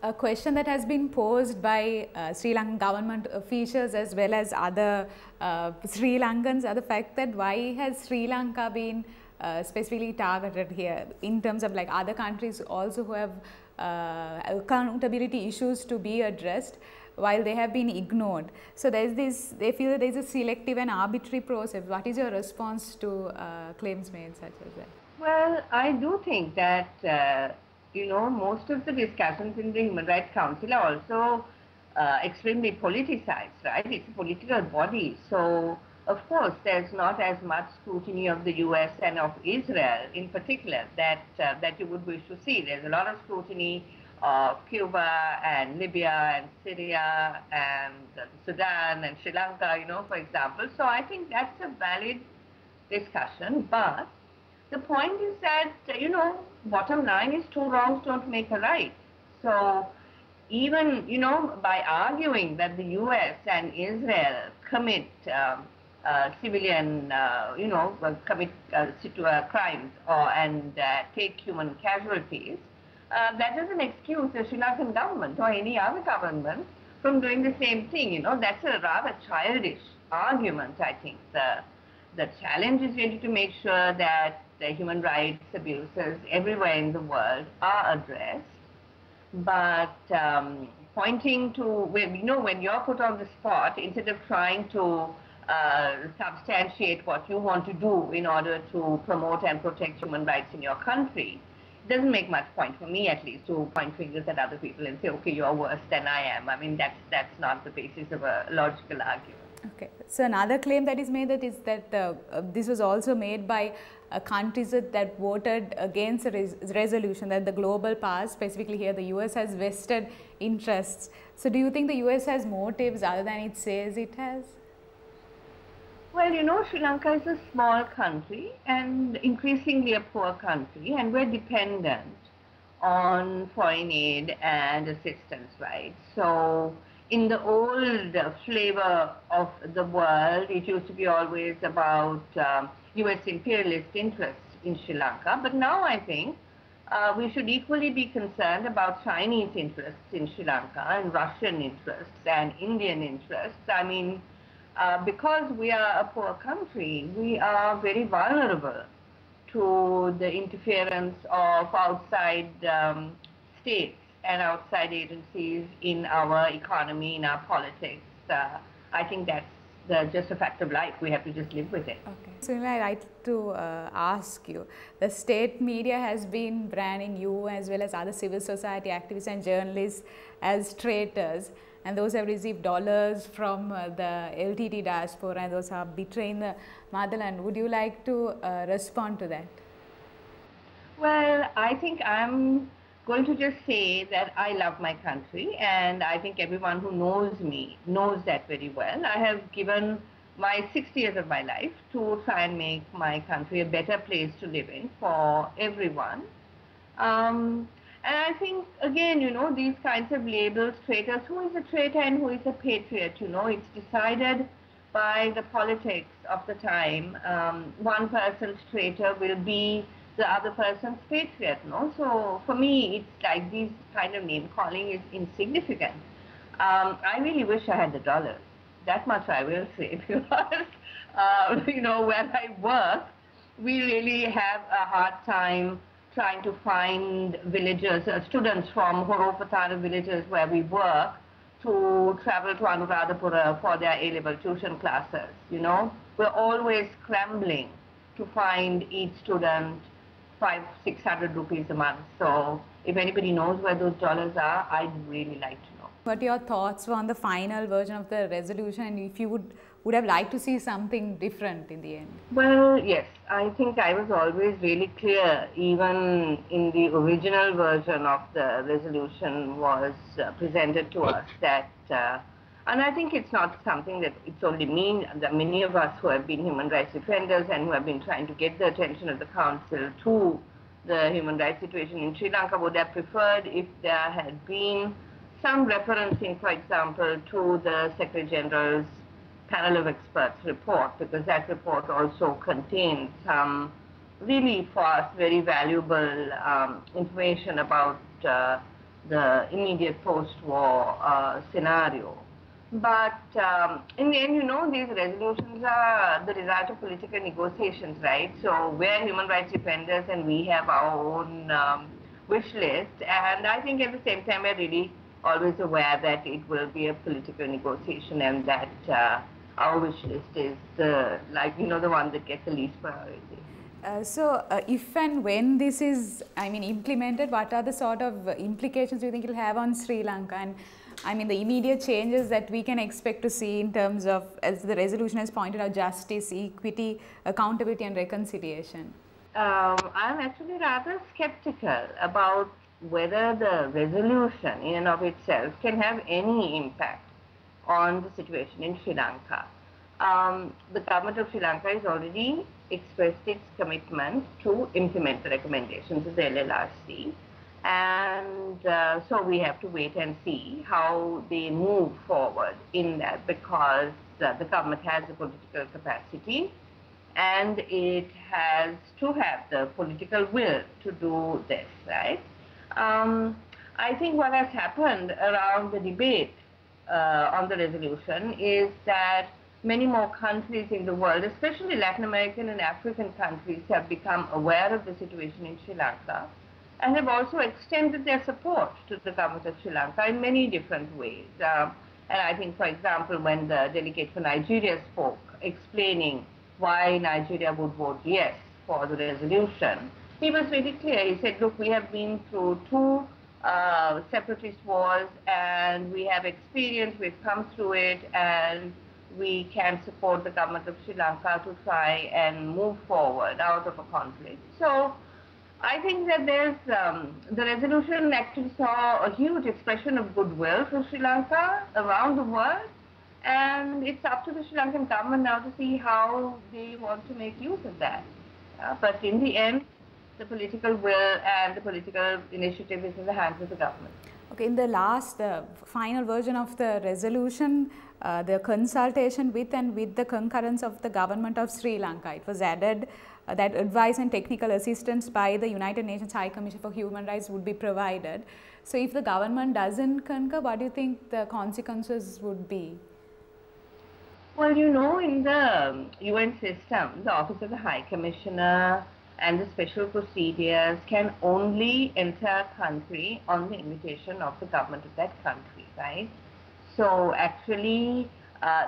a question that has been posed by Sri Lankan government officials as well as other Sri Lankans are the fact that why has Sri Lanka been specifically targeted here in terms of like other countries also who have accountability issues to be addressed while they have been ignored. So there is this, they feel that there is a selective and arbitrary process. What is your response to claims made such as that? Well, I do think that most of the discussions in the Human Rights Council are also extremely politicized, right? It's a political body. So, of course, there's not as much scrutiny of the US and of Israel in particular that you would wish to see. There's a lot of scrutiny of Cuba and Libya and Syria and Sudan and Sri Lanka, for example. So I think that's a valid discussion, but the point is that, bottom line is two wrongs don't make a right. So even, by arguing that the US and Israel commit civilian, commit crimes and take human casualties, that doesn't excuse the Sri Lankan government or any other government from doing the same thing. That's a rather childish argument, I think. The challenge is really to make sure that the human rights abuses everywhere in the world are addressed. But pointing to, when you're put on the spot, instead of trying to substantiate what you want to do in order to promote and protect human rights in your country, it doesn't make much point, for me at least, to point fingers at other people and say, okay, you're worse than I am. I mean, that's not the basis of a logical argument. Okay. So another claim that is made is that this was also made by countries that voted against a resolution that the global powers, specifically here the US, has vested interests. So do you think the US has motives other than it says it has? Well, Sri Lanka is a small country and increasingly a poor country, and we're dependent on foreign aid and assistance, right? So in the old flavor of the world, it used to be always about US imperialist interests in Sri Lanka. But now I think we should equally be concerned about Chinese interests in Sri Lanka and Russian interests and Indian interests. I mean, because we are a poor country, we are very vulnerable to the interference of outside states and outside agencies in our economy, in our politics. I think that's just a fact of life. We have to just live with it. Okay. So I'd like to ask you, the state media has been branding you as well as other civil society activists and journalists as traitors, and those have received dollars from the LTT diaspora, and those are betraying the motherland. Would you like to respond to that? Well, I think I'm going to just say that I love my country, and I think everyone who knows me knows that very well. I have given my 60 years of my life to try and make my country a better place to live in for everyone. And I think, again, these kinds of labels, traitors, who is a traitor and who is a patriot, it's decided by the politics of the time. One person's traitor will be the other person's patriot, no? So for me, it's like this kind of name calling is insignificant. I really wish I had the dollars. That much I will say, because, where I work, we really have a hard time trying to find villagers, students from Horopatana villages where we work, to travel to Anuradhapura for their A-level tuition classes, We're always scrambling to find each student 500-600 rupees a month. So if anybody knows where those dollars are, I'd really like to know. What your thoughts were on the final version of the resolution, and if you would have liked to see something different in the end? Well, yes. I think I was always really clear, even in the original version of the resolution was presented to us, that and I think it's not something that it's only me, that many of us who have been human rights defenders and who have been trying to get the attention of the Council to the human rights situation in Sri Lanka would have preferred if there had been some referencing, for example, to the Secretary General's panel of experts report, because that report also contains some really for us very valuable information about the immediate post-war scenario. But in the end, these resolutions are the result of political negotiations, right? So we're human rights defenders and we have our own wish list. And I think at the same time, we're really always aware that it will be a political negotiation and that our wish list is the one that gets the least priority. If and when this is, implemented, what are the sort of implications you think it will have on Sri Lanka? And the immediate changes that we can expect to see in terms of, as the resolution has pointed out, justice, equity, accountability and reconciliation? I'm actually rather skeptical about whether the resolution in and of itself can have any impact on the situation in Sri Lanka. The government of Sri Lanka has already expressed its commitment to implement the recommendations of the LLRC. And so we have to wait and see how they move forward in that, because the government has the political capacity and it has to have the political will to do this, right? I think what has happened around the debate on the resolution is that many more countries in the world, especially Latin American and African countries, have become aware of the situation in Sri Lanka and have also extended their support to the government of Sri Lanka in many different ways. And I think, for example, when the delegate for Nigeria spoke, explaining why Nigeria would vote yes for the resolution, he was really clear. He said, look, we have been through two separatist wars and we have experience, we've come through it, and we can support the government of Sri Lanka to try and move forward out of a conflict. So I think that there's, the resolution actually saw a huge expression of goodwill for Sri Lanka around the world, and it's up to the Sri Lankan government now to see how they want to make use of that. But in the end, the political will and the political initiative is in the hands of the government. Okay, in the last, final version of the resolution, the consultation with and with the concurrence of the government of Sri Lanka, it was added that advice and technical assistance by the United Nations High Commission for Human Rights would be provided. So if the government doesn't concur, what do you think the consequences would be? Well, in the UN system, the Office of the High Commissioner and the special procedures can only enter a country on the invitation of the government of that country, right? So actually,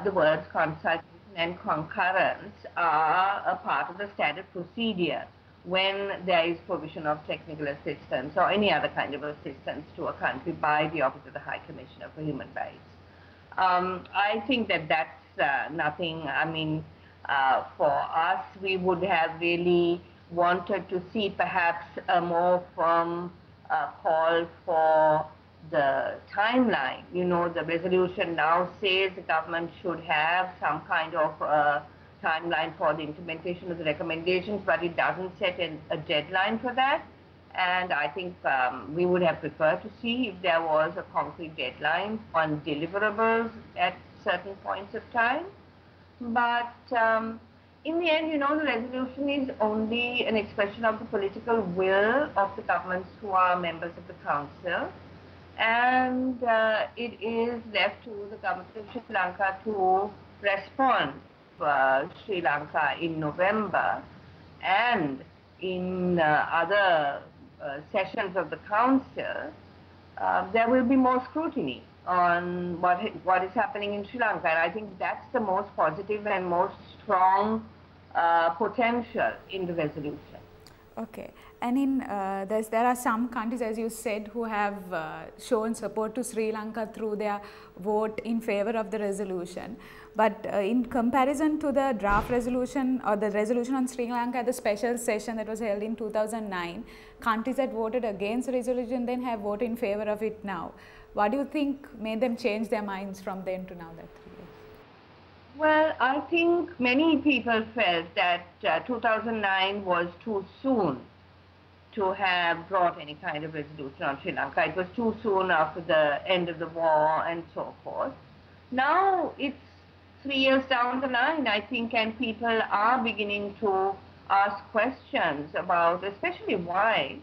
the words consultation and concurrence are a part of the standard procedure when there is provision of technical assistance or any other kind of assistance to a country by the Office of the High Commissioner for Human Rights. I think that that's nothing. For us, we would have really wanted to see perhaps a more firm call for the timeline. The resolution now says the government should have some kind of timeline for the implementation of the recommendations, but it doesn't set a deadline for that. And I think we would have preferred to see if there was a concrete deadline on deliverables at certain points of time. But in the end, the resolution is only an expression of the political will of the governments who are members of the Council. And it is left to the government of Sri Lanka to respond to Sri Lanka in November, and in other sessions of the Council, there will be more scrutiny on what is happening in Sri Lanka. And I think that's the most positive and most strong potential in the resolution. Okay, and in there are some countries, as you said, who have shown support to Sri Lanka through their vote in favor of the resolution. But in comparison to the draft resolution or the resolution on Sri Lanka at the special session that was held in 2009, countries that voted against the resolution then have voted in favor of it now. What do you think made them change their minds from then to now? Well, I think many people felt that 2009 was too soon to have brought any kind of resolution on Sri Lanka. It was too soon after the end of the war and so forth. Now it's 3 years down the line, I think, and people are beginning to ask questions about, especially why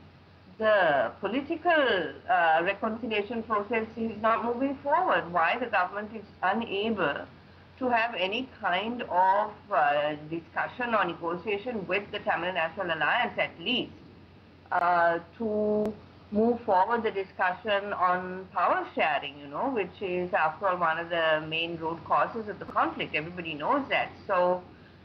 the political reconciliation process is not moving forward, why the government is unable to have any kind of discussion or negotiation with the Tamil National Alliance at least to move forward the discussion on power sharing, which is after all one of the main root causes of the conflict. Everybody knows that. So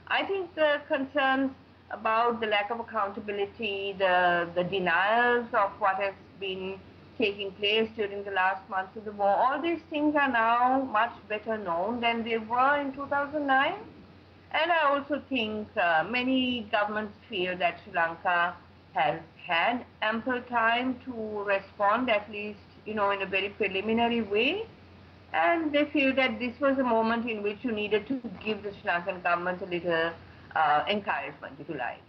I think the concerns about the lack of accountability, the denials of what has been taking place during the last months of the war, all these things are now much better known than they were in 2009. And I also think many governments feel that Sri Lanka has had ample time to respond, at least, in a very preliminary way. And they feel that this was a moment in which you needed to give the Sri Lankan government a little encouragement, if you like.